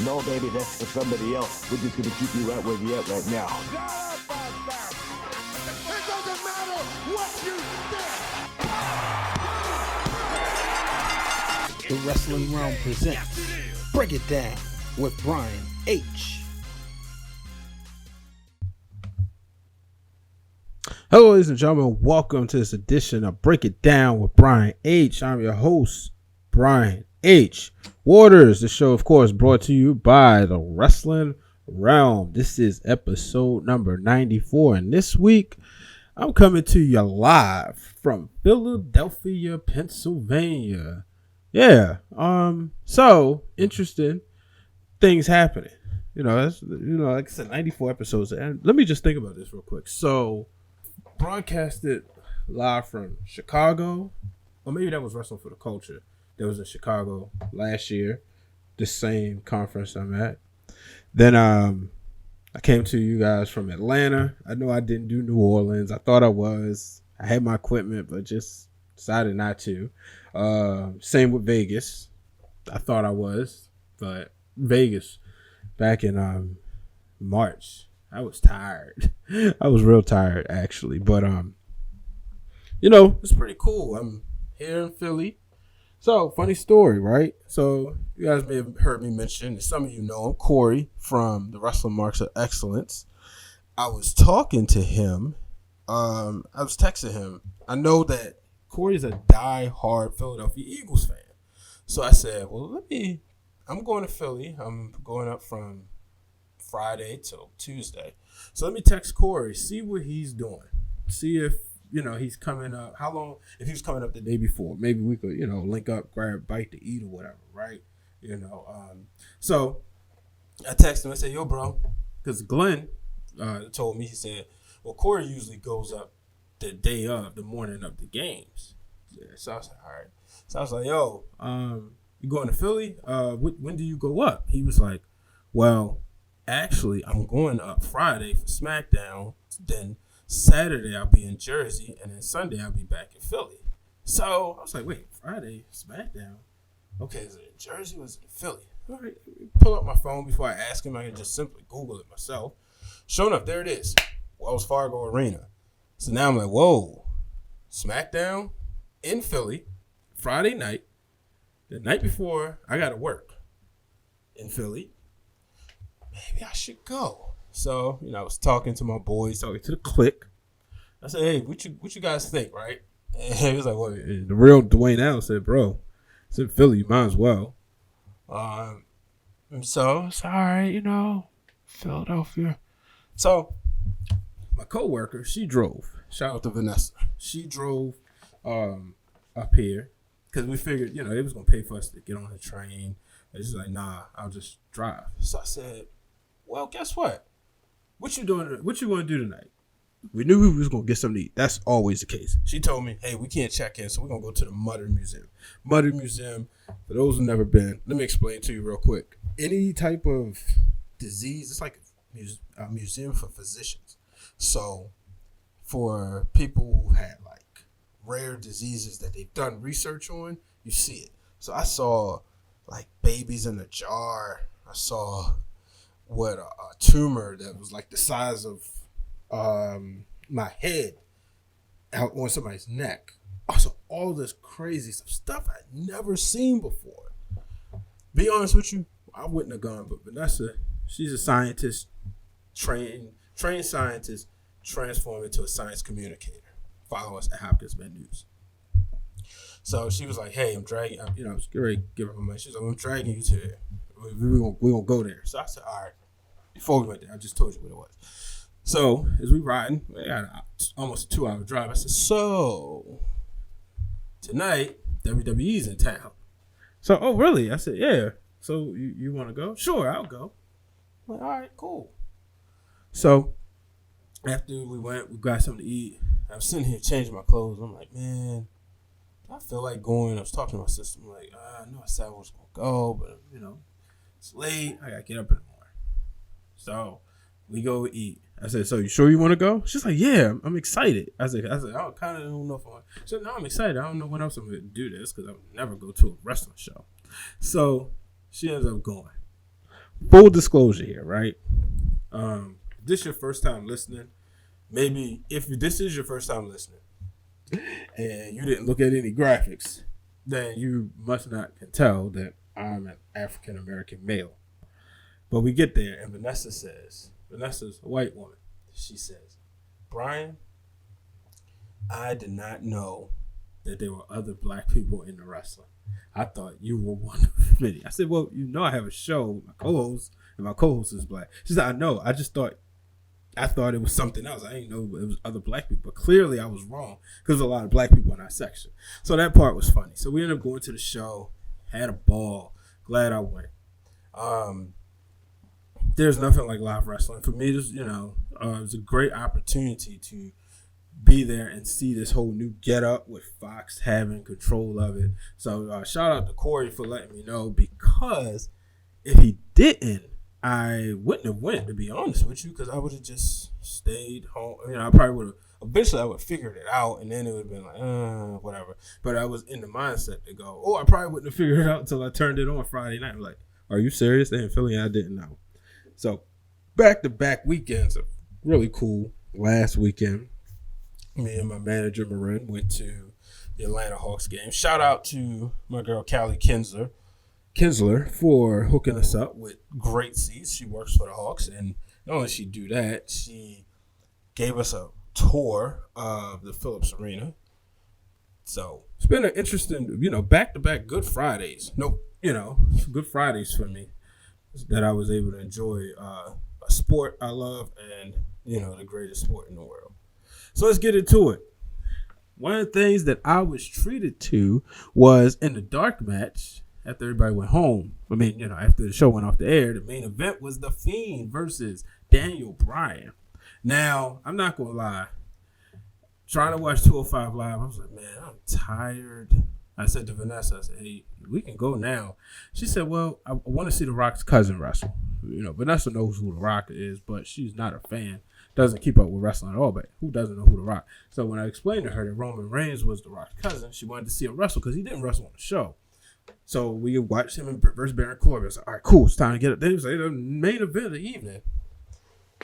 No, baby, that's for somebody else. We're just gonna keep you right where you're at right now. It doesn't matter what you think. The Wrestling Realm presents Break It Down with Brian H. Hello, ladies and gentlemen. Welcome to this edition of Break It Down with Brian H. I'm your host, Brian H. Waters. The show, of course, brought to you by the Wrestling Realm. This is episode number 94, and this week I'm coming to you live from Philadelphia, Pennsylvania. Yeah, so interesting things happening. Like I said, 94 episodes, and let me just think about this real quick. So, broadcasted live from Chicago, or maybe that was Wrestling for the Culture. That was in Chicago last year, the same conference I'm at. Then I came to you guys from Atlanta. I know I didn't do New Orleans. I thought I was. I had my equipment, but just decided not to. Same with Vegas. I thought I was, but Vegas back in March. I was tired. I was real tired, actually. But, it's pretty cool. I'm here in Philly. So, funny story, right? So, you guys may have heard me mention, and some of you know him, Corey from the Wrestling Marks of Excellence. I was talking to him. I was texting him. I know that Corey's a die-hard Philadelphia Eagles fan. So, I said, well, I'm going to Philly. I'm going up from Friday till Tuesday. So let me text Corey, see what he's doing. See if, he's coming up. How long, if he was coming up the day before, maybe we could, link up, grab a bite to eat or whatever, right? So I texted him. I said, yo, bro, because Glenn told me, he said, well, Corey usually goes up the morning of the games. Yeah, so I was like, all right. So I was like, yo, you going to Philly? When do you go up? He was like, well, actually, I'm going up Friday for Smackdown. Then Saturday, I'll be in Jersey. And then Sunday, I'll be back in Philly. So I was like, wait, Friday, Smackdown? Okay, is it in Jersey or is it in Philly? All right, pull up my phone before I ask him. I can just simply Google it myself. Sure enough, there it is. Wells Fargo Arena. So now I'm like, whoa, Smackdown in Philly, Friday night. The night before, I got to work in Philly. Maybe I should go. So, I was talking to my boys, talking to the clique. I said, hey, what you guys think, right? And he was like, well, the real Dwayne Allen said, bro, it's in Philly, you might as well. And so it's all right, Philadelphia. So my coworker, she drove. Shout out to Vanessa. She drove up here because we figured, it was going to pay for us to get on the train. And she's like, nah, I'll just drive. So I said, well, guess what? What you doing? What you going to do tonight? We knew we was going to get something to eat. That's always the case. She told me, hey, we can't check in, so we're going to go to the Mutter Museum. Mutter Museum, for those who've never been, let me explain to you real quick. Any type of disease, it's like a museum for physicians. So for people who had like rare diseases that they've done research on, you see it. So I saw like babies in a jar. I saw a tumor that was like the size of my head out on somebody's neck. I saw all this crazy stuff I'd never seen before. Be honest with you, I wouldn't have gone, but Vanessa, she's a scientist, trained scientist, transformed into a science communicator. Follow us at Hopkins Med News. So she was like, hey, I'm dragging, I was ready to give her my money. She was like, I'm dragging you to there. We're going to go there. So I said, all right. Before we went there, I just told you what it was. So as we riding, we got almost a 2-hour drive. I said, so tonight, WWE's in town. So, oh, really? I said, yeah. So you want to go? Sure, I'll go. I'm like, all right, cool. So after we went, we got something to eat. I was sitting here changing my clothes. I'm like, man, I feel like going. I was talking to my sister. I'm like, I know I said I was going to go, but, it's late. I got to get up in the morning. So we go eat. I said, so you sure you want to go? She's like, yeah, I'm excited. I said, I kind of don't know if I want. She said, no, I'm excited. I don't know when else I'm going to do this because I would never go to a wrestling show. So she ends up going. full disclosure here, right? This is your first time listening. Maybe if this is your first time listening and you didn't look at any graphics, then you must not can tell that I'm an African American male. But we get there, and Vanessa's a white woman. She says, Bryan, I did not know that there were other black people in the wrestling. I thought you were one of many. I said, well, you know I have a show with my co-host, and my co-host is black. She said, I know. I thought it was something else. I didn't know it was other black people. But clearly I was wrong because there's a lot of black people in our section. So that part was funny. So we ended up going to the show, had a ball. Glad I went. There's nothing like live wrestling. For me, it was a great opportunity to be there and see this whole new getup with Fox having control of it. So shout out to Corey for letting me know, because if he didn't, I wouldn't have went, to be honest with you, because I would have just stayed home. I probably would have, eventually I would have figured it out, and then it would have been like, whatever. But I was in the mindset to go, I probably wouldn't have figured it out until I turned it on Friday night. I'm like, are you serious? They in Philly? I didn't know. So back-to-back weekends are really cool. Last weekend, me and my manager, Marin, went to the Atlanta Hawks game. Shout out to my girl, Callie Kinsler, for hooking us up with great seats. She works for the Hawks, and not only did she do that, she gave us a tour of the Phillips Arena. So it's been an interesting, back-to-back Good Fridays. Good Fridays for me that I was able to enjoy a sport I love and, the greatest sport in the world. So let's get into it. One of the things that I was treated to was in the dark match after everybody went home. After the show went off the air, the main event was The Fiend versus Daniel Bryan. Now, I'm not going to lie. Trying to watch 205 Live, I was like, man, I'm tired. I said to Vanessa, I said, hey, we can go now. She said, well, I want to see The Rock's cousin wrestle. Vanessa knows who The Rock is, but she's not a fan. Doesn't keep up with wrestling at all, but who doesn't know who The Rock? So when I explained to her that Roman Reigns was The Rock's cousin, she wanted to see him wrestle because he didn't wrestle on the show. So we watched him versus Baron Corbin. I was like, all right, cool, it's time to get it. Then he was like, the main event of the evening,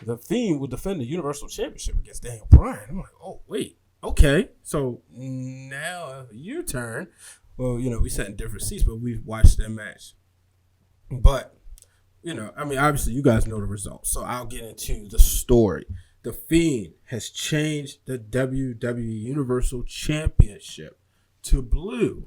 The Fiend would defend the Universal Championship against Daniel Bryan. I'm like, oh, wait, okay. So now your turn. Well, we sat in different seats, but we watched that match. But, obviously you guys know the results, so I'll get into the story. The Fiend has changed the WWE Universal Championship to blue.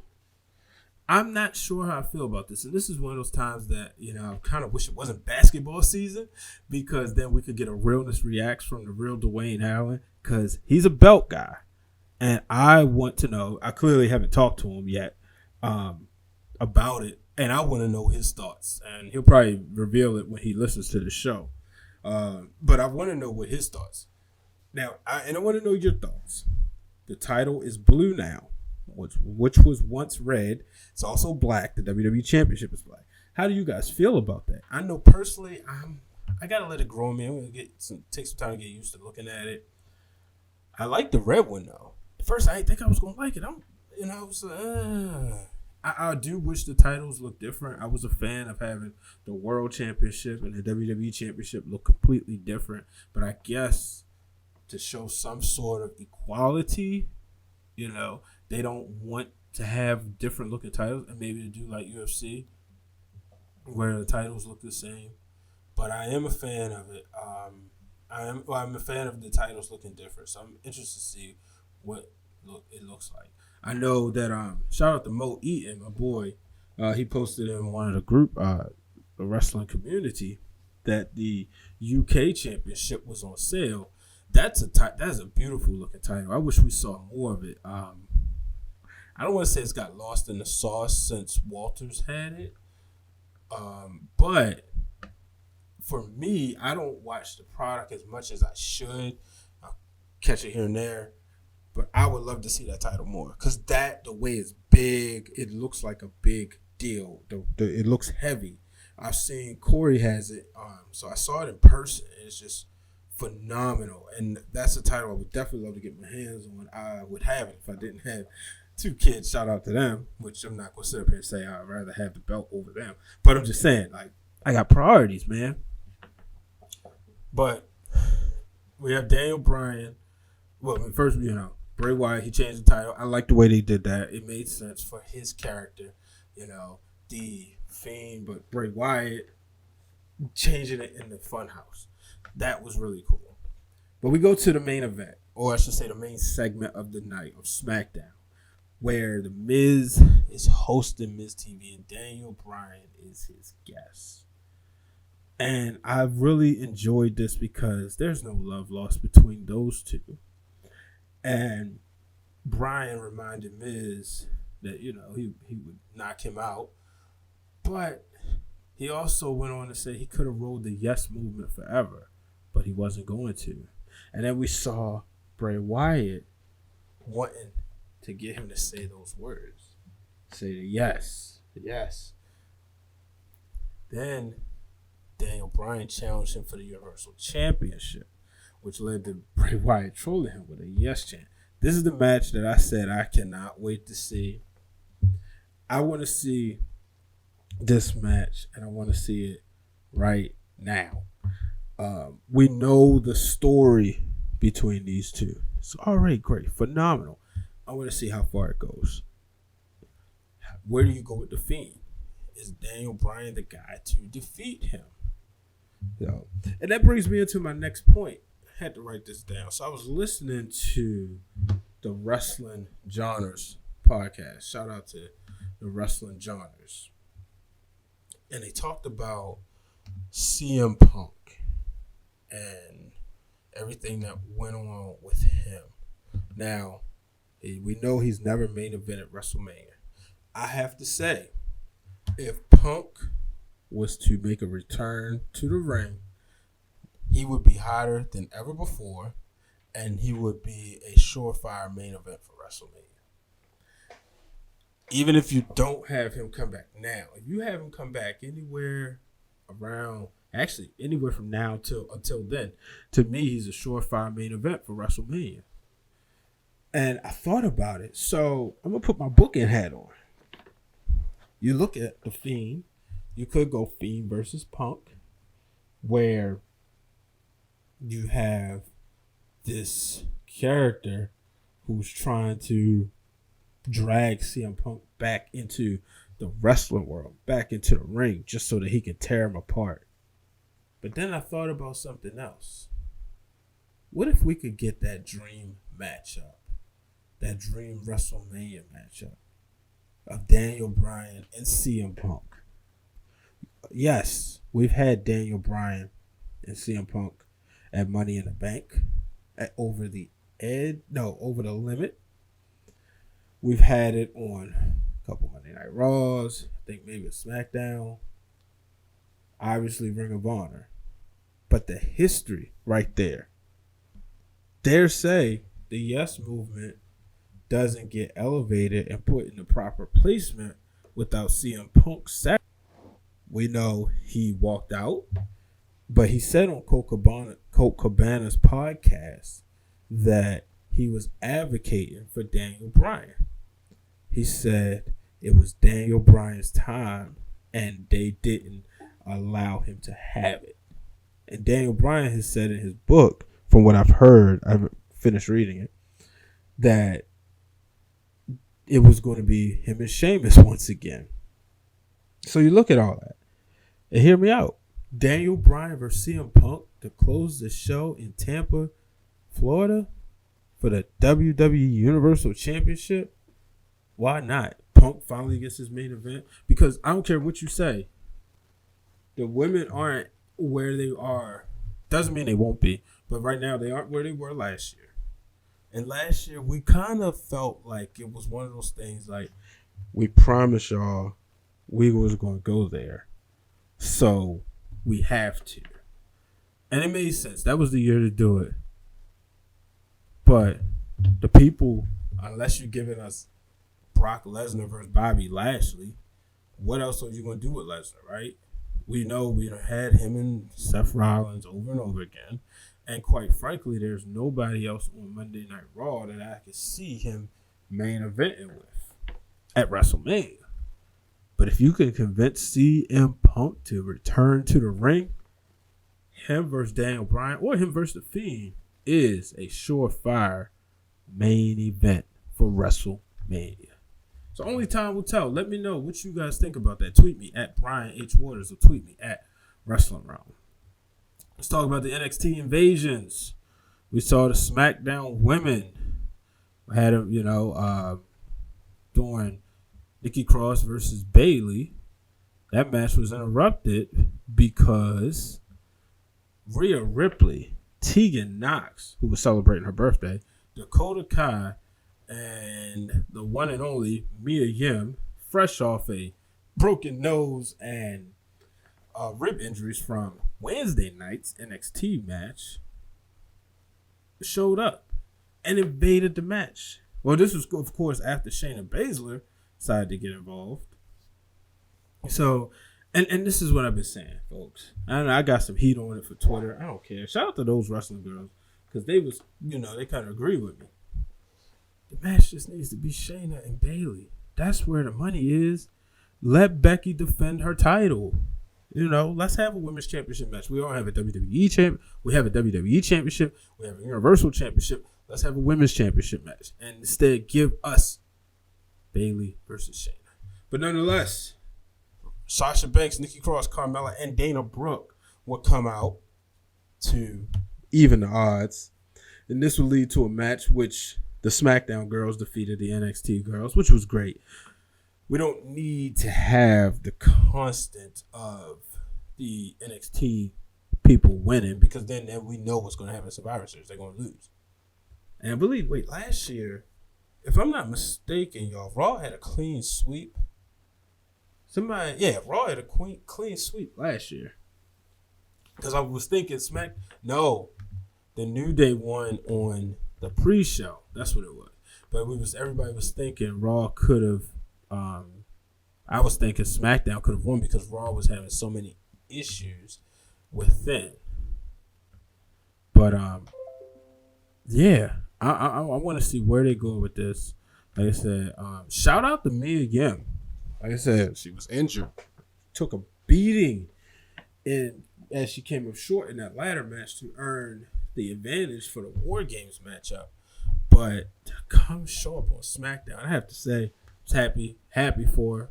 I'm not sure how I feel about this, and this is one of those times that, I kind of wish it wasn't basketball season, because then we could get a realness reacts from the real Dwayne Allen, because he's a belt guy, and I want to know, I clearly haven't talked to him yet about it, and I want to know his thoughts, and he'll probably reveal it when he listens to the show. But I want to know what his thoughts. Now, I want to know your thoughts. The title is blue now, which was once red. It's also black. The WWE Championship is black. How do you guys feel about that? I know personally, I gotta let it grow on me. I'm gonna take some time to get used to looking at it. I like the red one though. At first, I didn't think I was gonna like it. I do wish the titles looked different. I was a fan of having the World Championship and the WWE Championship look completely different. But I guess to show some sort of equality, they don't want to have different looking titles, and maybe to do like UFC, where the titles look the same. But I am a fan of it. I'm a fan of the titles looking different. So I'm interested to see what it looks like. I know that shout out to Mo Eaton, my boy. He posted in one of the group, the wrestling community, that the UK Championship was on sale. That's a beautiful looking title. I wish we saw more of it. I don't want to say it's got lost in the sauce since Walters had it, but for me, I don't watch the product as much as I should. I'll catch it here and there. But I would love to see that title more, because the way it's big, it looks like a big deal. It looks heavy. I've seen Corey has it, so I saw it in person. It's just phenomenal, and that's a title I would definitely love to get my hands on. I would have it if I didn't have two kids. Shout out to them, which I'm not going to sit up here and say I'd rather have the belt over them. But I'm just saying, like, I got priorities, man. But we have Daniel Bryan. Well, first, Bray Wyatt, he changed the title. I like the way they did that. It made sense for his character, the Fiend, but Bray Wyatt changing it in the Funhouse. That was really cool. But we go to the main event, or I should say the main segment of the night of SmackDown, where The Miz is hosting Miz TV and Daniel Bryan is his guest. And I really enjoyed this because there's no love lost between those two. And Bryan reminded Miz that, he would knock him out. But he also went on to say he could have rolled the yes movement forever, but he wasn't going to. And then we saw Bray Wyatt wanting to get him to say those words. Say the yes. The yes. Then Daniel Bryan challenged him for the Universal Championship, which led to Bray Wyatt trolling him with a yes chant. This is the match that I said I cannot wait to see. I want to see this match, and I want to see it right now. We know the story between these two. It's already great, phenomenal. I want to see how far it goes. Where do you go with the Fiend? Is Daniel Bryan the guy to defeat him? And that brings me into my next point. I had to write this down. So I was listening to the Wrestling Genres podcast. Shout out to the Wrestling Genres. And they talked about CM Punk and everything that went on with him. Now, we know he's never main evented WrestleMania. I have to say, if Punk was to make a return to the ring, he would be hotter than ever before, and he would be a surefire main event for WrestleMania. Even if you don't have him come back now, if you have him come back anywhere from now until then, to me, he's a surefire main event for WrestleMania. And I thought about it, so I'm going to put my booking hat on. You look at the Fiend, you could go Fiend versus Punk, where you have this character who's trying to drag CM Punk back into the wrestling world, back into the ring, just so that he can tear him apart. But then I thought about something else. What if we could get that dream matchup, that dream WrestleMania matchup of Daniel Bryan and CM Punk? Yes, we've had Daniel Bryan and CM Punk at Money in the Bank, at Over the Limit. We've had it on a couple Monday Night Raws. I think maybe a Smackdown. Obviously, Ring of Honor. But the history right there. Dare say the Yes Movement doesn't get elevated and put in the proper placement without CM Punk's sacrifice. We know he walked out, but he said on Colt Cabana's podcast that he was advocating for Daniel Bryan. He said it was Daniel Bryan's time and they didn't allow him to have it. And Daniel Bryan has said in his book, from what I've heard, I haven't finished reading it, that it was going to be him and Sheamus once again. So you look at all that and hear me out. Daniel Bryan versus CM Punk to close the show in Tampa, Florida for the WWE Universal Championship. Why not? Punk finally gets his main event. Because I don't care what you say, the women aren't where they are. Doesn't mean they won't be, but right now they aren't where they were last year. And last year we kind of felt like it was one of those things like, we promised y'all we was going to go there, so we have to. And it made sense. That was the year to do it. But the people, unless you're giving us Brock Lesnar versus Bobby Lashley, what else are you going to do with Lesnar, right? We know we had him and Seth Rollins over and over again. And quite frankly, there's nobody else on Monday Night Raw that I could see him main eventing with at WrestleMania. But if you can convince CM Punk to return to the ring, him versus Daniel Bryan or him versus The Fiend is a surefire main event for WrestleMania. So only time will tell. Let me know what you guys think about that. Tweet me at Brian H. Waters or tweet me at Wrestling Wrealm. Let's talk about the NXT invasions. We saw the Smackdown women. We had them, doing Nikki Cross versus Bayley. That match was interrupted because Rhea Ripley, Tegan Knox, who was celebrating her birthday, Dakota Kai, and the one and only Mia Yim, fresh off a broken nose and rib injuries from Wednesday night's NXT match, showed up and invaded the match. Well, this was, of course, after Shayna Baszler decided to get involved. So, and this is what I've been saying, folks. I got some heat on it for Twitter. I don't care. Shout out to those wrestling girls because they was, they kind of agree with me. The match just needs to be Shayna and Bayley. That's where the money is. Let Becky defend her title. Let's have a women's championship match. We don't have a WWE champ. We have a WWE championship. We have a Universal championship. Let's have a women's championship match. And instead, give us Bayley versus Shayna. But nonetheless, Sasha Banks, Nikki Cross, Carmella, and Dana Brooke will come out to even the odds. And this will lead to a match which the SmackDown girls defeated the NXT girls, which was great. We don't need to have the constant of the NXT people winning because then we know what's going to happen in Survivor Series. They're going to lose. And I believe, last year, if I'm not mistaken, y'all, Raw had a clean sweep. Raw had a clean sweep last year. Because I was thinking the New Day won on the pre-show. That's what it was. But everybody was thinking Raw could have. I was thinking SmackDown could have won because Raw was having so many issues within. But I want to see where they go with this. Like I said, shout out to Mia Yim. Like I said, she was injured, took a beating, and as she came up short in that ladder match to earn the advantage for the War Games matchup. But to come show up on SmackDown, I have to say, I was happy for her.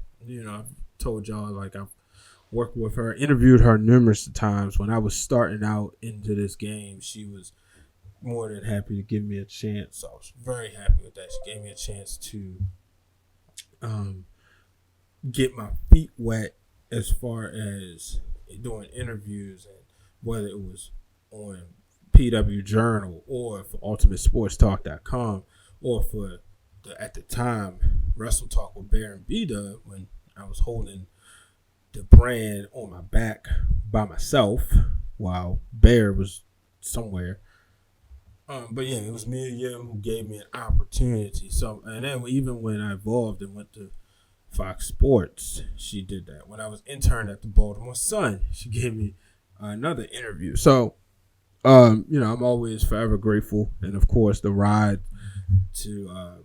I've told y'all, I've worked with her, interviewed her numerous times. When I was starting out into this game, she was more than happy to give me a chance. So I was very happy with that. She gave me a chance to get my feet wet as far as doing interviews, and whether it was on PW Journal or for UltimateSportsTalk.com or for at the time Wrestle Talk with Bear and B-Dub, when I was holding the brand on my back by myself while Bear was somewhere. But yeah, it was Mia Yim who gave me an opportunity. So, and then even when I evolved and went to Fox Sports, she did that. When I was interned at the Baltimore Sun, she gave me another interview. So, I'm always forever grateful. And of course, the ride to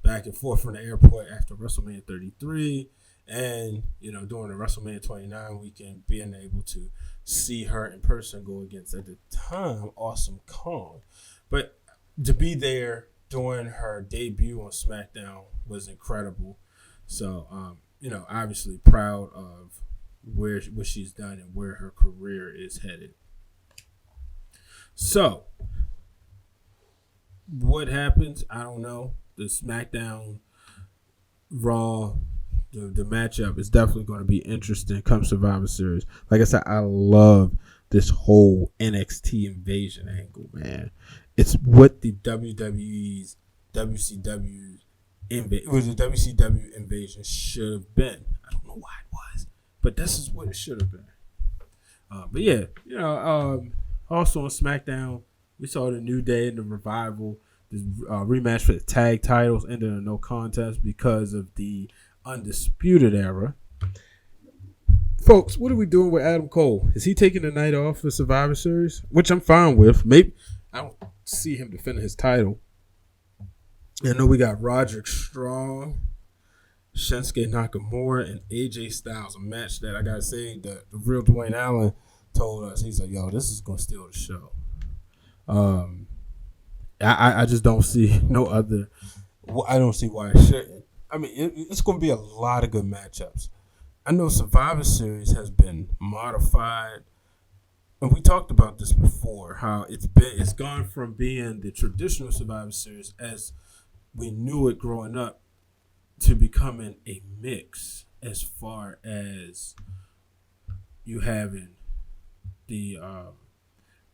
back and forth from the airport after WrestleMania 33 and, during the WrestleMania 29 weekend, being able to see her in person go against, at the time, Awesome Kong. But to be there during her debut on SmackDown was incredible. So, obviously proud of what she's done and where her career is headed. So, what happens? I don't know. The SmackDown Raw, the matchup is definitely going to be interesting come Survivor Series. Like I said, I love this whole NXT invasion angle, man. It's what the WWE's WCW's it was the WCW invasion should have been. I don't know why it was, but this is what it should have been. But yeah, also on SmackDown, we saw the New Day and the Revival. This rematch for the tag titles ended in a no contest because of the Undisputed Era. Folks, what are we doing with Adam Cole? Is he taking the night off for Survivor Series? Which I'm fine with. Maybe I don't see him defending his title. I know we got Roderick Strong Shinsuke Nakamura and AJ Styles, a match that I gotta say that the real Dwayne Allen told us. He's like, yo, this is gonna steal the show. I just don't see no other. I don't see why it shouldn't. I mean, it's gonna be a lot of good matchups. I know Survivor Series has been modified, and we talked about this before. How it's gone from being the traditional Survivor Series as we knew it growing up to becoming a mix as far as you having the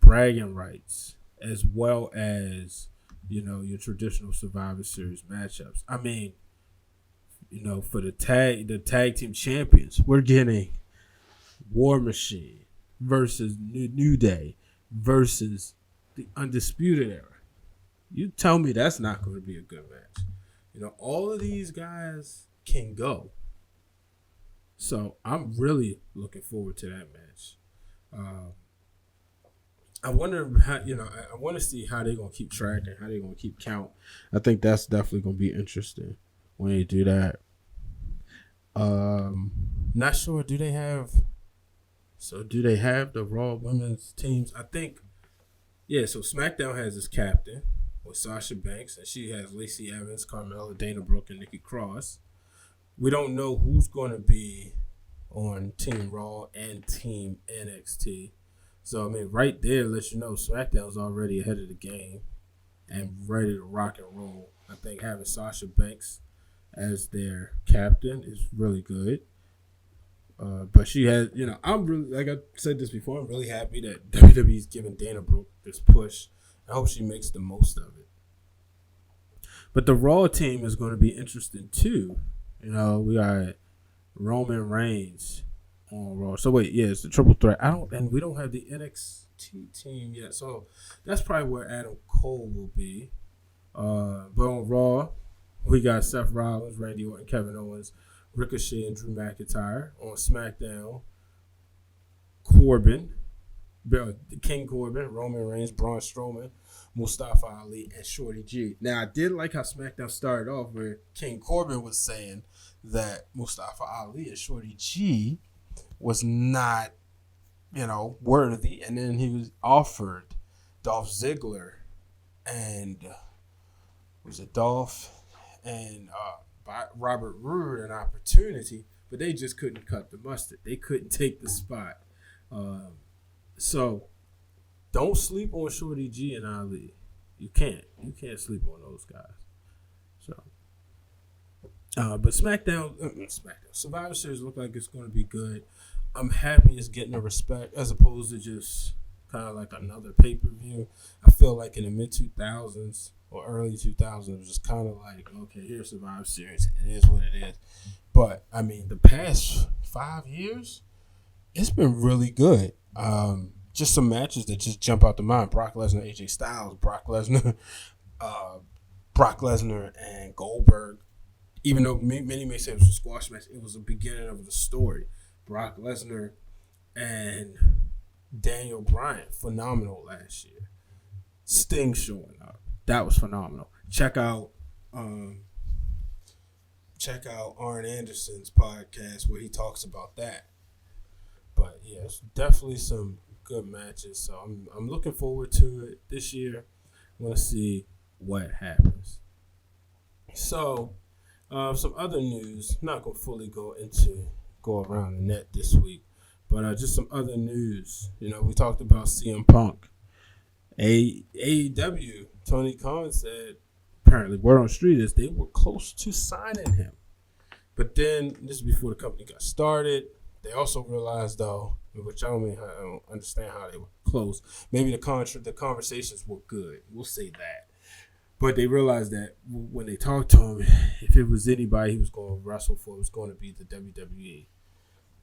bragging rights as well as, your traditional Survivor Series matchups. I mean, for the tag team champions, we're getting War Machine versus New Day versus the Undisputed Era. You tell me that's not going to be a good match. All of these guys can go. So I'm really looking forward to that match. I wonder how, I want to see how they're going to keep track and how they're going to keep count. I think that's definitely going to be interesting when they do that. Not sure. Do they have the Raw women's teams? I think, yeah. So SmackDown has its captain with Sasha Banks, and she has Lacey Evans, Carmella, Dana Brooke, and Nikki Cross. We don't know who's going to be on Team Raw and Team NXT. So, I mean, right there lets you know SmackDown's already ahead of the game and ready to rock and roll. I think having Sasha Banks as their captain is really good. But she has, I'm really, like I said this before, I'm really happy that WWE's giving Dana Brooke this push. I hope she makes the most of it. But the Raw team is going to be interesting too. We got Roman Reigns on Raw. So wait, yeah, it's the triple threat. We don't have the NXT team yet. So that's probably where Adam Cole will be. But on Raw, we got Seth Rollins, Randy Orton, Kevin Owens, Ricochet, and Drew McIntyre. On SmackDown, King Corbin, Roman Reigns, Braun Strowman, Mustafa Ali, and Shorty G. Now, I did like how SmackDown started off where King Corbin was saying that Mustafa Ali and Shorty G was not, worthy. And then he was offered Dolph Ziggler and Dolph and Robert Roode an opportunity, but they just couldn't cut the mustard. They couldn't take the spot. So don't sleep on Shorty G and Ali. You can't sleep on those guys. So, but SmackDown, Survivor Series look like it's going to be good. I'm happy it's getting the respect as opposed to just kind of like another pay-per-view. I feel like in the mid-2000s or early 2000s, it was just kind of like, okay, here's Survivor Series. It is what it is. But, I mean, the past 5 years, it's been really good. Just some matches that just jump out the mind. Brock Lesnar, AJ Styles, Brock Lesnar and Goldberg. Even though many may say it was a squash match, it was the beginning of the story. Brock Lesnar and Daniel Bryan, phenomenal last year. Sting showing up. That was phenomenal. Check out Arn Anderson's podcast where he talks about that. But yeah, it's definitely some good matches. So I'm looking forward to it this year. I want to see what happens. So some other news. I'm not gonna fully go around the net this week, but just some other news. We talked about CM Punk. AEW, Tony Khan said, apparently word on the street is they were close to signing him. But then, this is before the company got started, they also realized, though, which I don't understand how they were close. Maybe the conversations were good. We'll say that. But they realized that when they talked to him, if it was anybody he was going to wrestle for, it was going to be the WWE.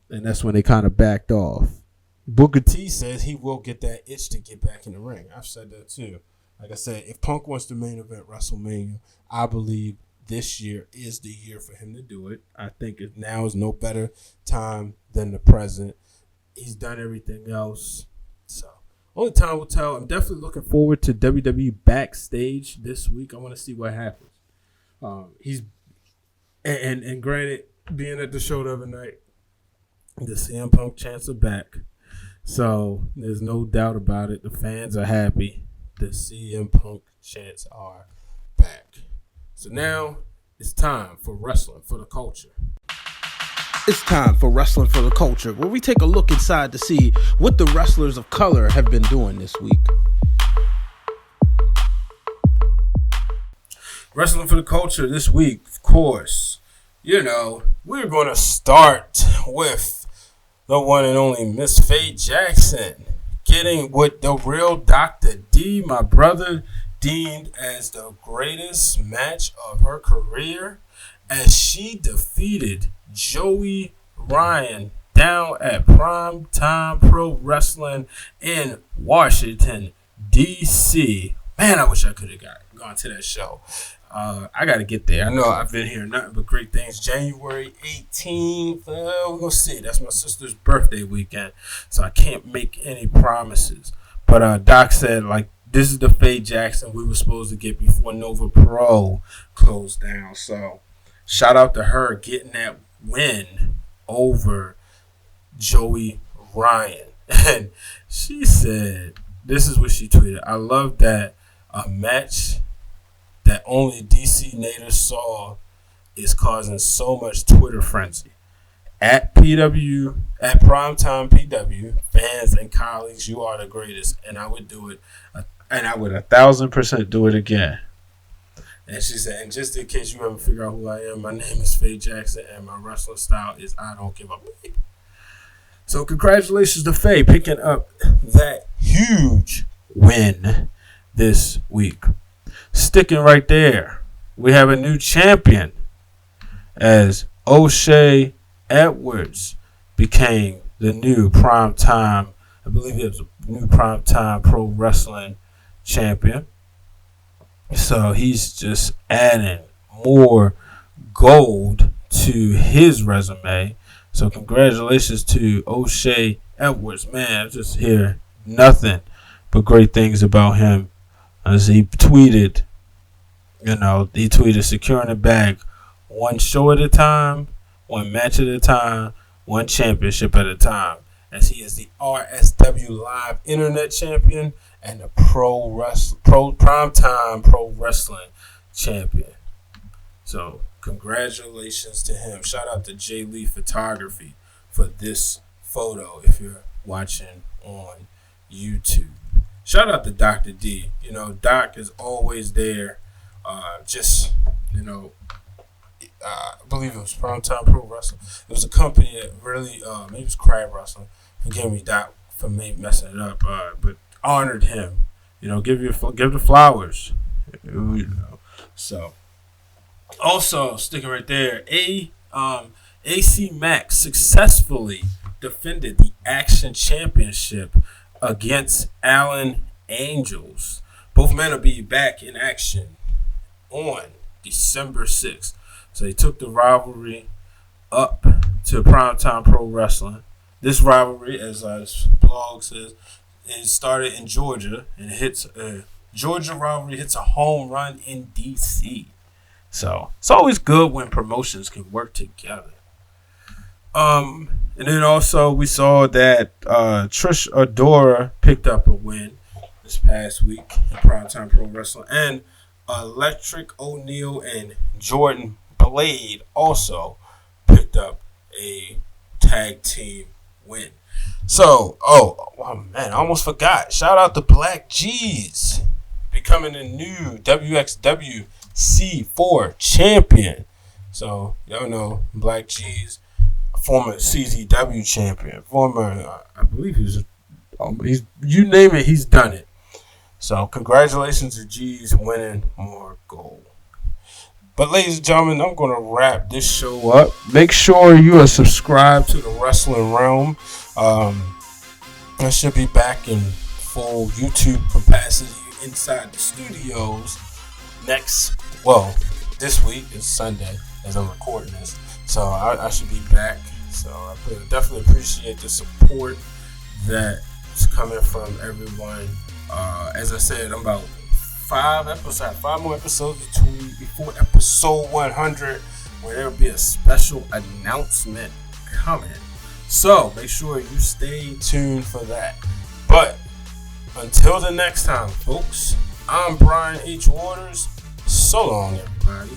And that's when they kind of backed off. Booker T says he will get that itch to get back in the ring. I've said that too. Like I said, if Punk wants to main event WrestleMania, I believe this year is the year for him to do it. I think now is no better time than the present. He's done everything else. So, only time will tell. I'm definitely looking forward to WWE Backstage this week. I want to see what happens. And granted, being at the show the other night, the CM Punk chants are back. So there's no doubt about it. The fans are happy. The CM Punk chants are back. So now it's time for Wrestling for the Culture. It's time for Wrestling for the Culture, where we take a look inside to see what the wrestlers of color have been doing this week. Wrestling for the Culture this week, of course, we're going to start with the one and only Miss Faye Jackson getting what the real Dr. D, my brother, deemed as the greatest match of her career as she defeated Joey Ryan down at Prime Time Pro Wrestling in Washington, D.C. Man, I wish I could have gone to that show. I got to get there. I know I've been hearing nothing but great things. January 18th, we're going to see. That's my sister's birthday weekend, so I can't make any promises. But Doc said, this is the Faye Jackson we were supposed to get before Nova Pro closed down. So shout out to her getting that win over Joey Ryan. And she said, this is what she tweeted. I love that a match that only DC natives saw is causing so much Twitter frenzy. At Primetime PW, fans and colleagues, you are the greatest, and I would do it, and I would 1,000% do it again. And she said, and just in case you ever figure out who I am, my name is Faye Jackson, and my wrestling style is I don't give up. So congratulations to Faye picking up that huge win this week. Sticking right there, we have a new champion as O'Shea Edwards became the new Primetime, I believe he was a new Primetime Pro Wrestling champion. So he's just adding more gold to his resume. So congratulations to O'Shea Edwards. Man, I just hear nothing but great things about him. As he tweeted, securing the bag one show at a time, one match at a time, one championship at a time. As he is the RSW Live Internet Champion and the Primetime Pro Wrestling Champion. So congratulations to him. Shout out to J Lee Photography for this photo if you're watching on YouTube. Shout out to Dr. D. Doc is always there. I believe it was Primetime Pro Wrestling. It was a company that really, maybe it was Crab Wrestling. Forgive me, Doc, for me messing it up. But honored him. Give the flowers. So, also sticking right there, AC Max successfully defended the Action Championship against Allen Angels. Both men will be back in action on December 6th. So they took the rivalry up to Primetime Pro Wrestling. This rivalry, as this blog says, it started in Georgia and hits Georgia rivalry hits a home run in DC. So it's always good when promotions can work together. And then also we saw that Trish Adora picked up a win this past week in Primetime Pro Wrestling, and Electric O'Neil and Jordan Blade also picked up a tag team win. So, man, I almost forgot. Shout out to Black G's becoming the new WXW C4 champion. So, y'all know Black G's former CZW champion, I believe he's you name it, he's done it. So congratulations to G's winning more gold. But ladies and gentlemen, I'm going to wrap this show up. Make sure you are subscribed to the Wrestling Wrealm. I should be back in full YouTube capacity inside the studios this week. It's Sunday as I'm recording this. So I should be back. So I definitely appreciate the support that is coming from everyone. As I said, I'm about 5 more episodes before episode 100. where there'll be a special announcement coming. So make sure you stay tuned for that. But until the next time, folks, I'm Brian H. Waters. So long, everybody.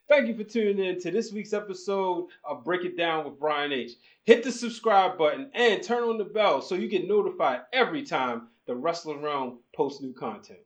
Thank you for tuning in to this week's episode of Break It Down with Brian H. Hit the subscribe button and turn on the bell so you get notified every time the Wrestling Wrealm posts new content.